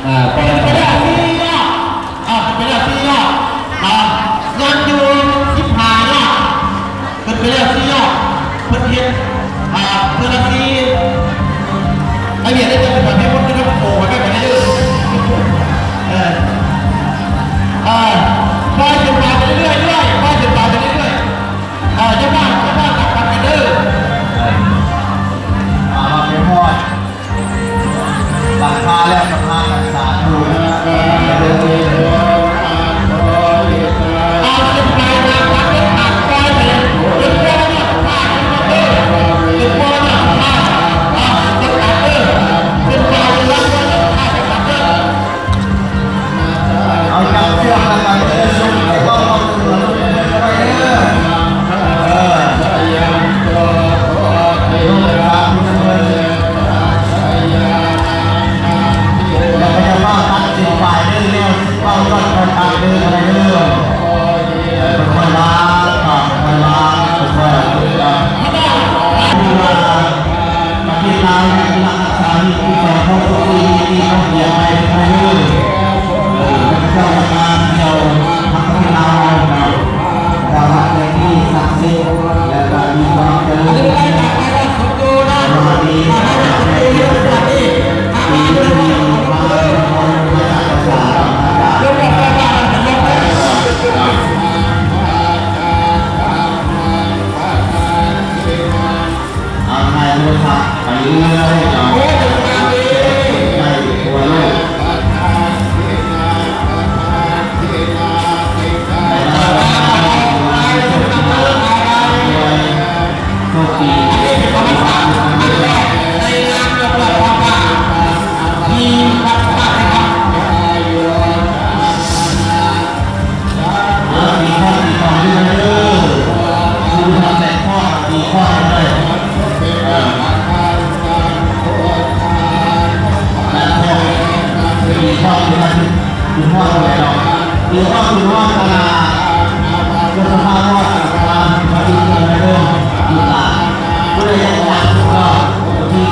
ไปได้ที่เนาะไปได้ที่เนาะยังอยู่15เนาะเป็นไปได้ที่เนาะเพื่อนเฮ็ดเพื่อนที่ไอเดียได้จะเป็นแบบนี้คนที่ต้องโผล่ไปแบบนี้เลยปล่อยจุดปลายไปเรื่อยๆปล่อยจุดปลายไปเรื่อยๆเจ้าบ้านตักกันเด้อเป็นพอดหลังคาแล้วสะพานรักษาถูกจุดปลายมาตักเป็นตักปล่อยไปจุดปลายเนี่ยจุดปลายเนี่ยจะตักเด้อจุดปลายจะรับจะตักเด้อเอาจับเชือกกันไปเรื่อยๆแล้วก็ต้องเสือไปเรื่อยเราก็คนตามเดินอะไรเรื่องคนลาคนลาคนลาปฏิลาหลักสามีผู้สอนเขาตัวเองที่เขาเขียนไปไปเรื่อยเจ้าการเจ้าพัฒนาเราหลักในที่ศักดิ์สิทธิ์และการมีความเจริญดีไปเรื่อยๆใกล้ตัวโลกโชคดีคุณพ่ออะไรหรอคุณพ่อตลาด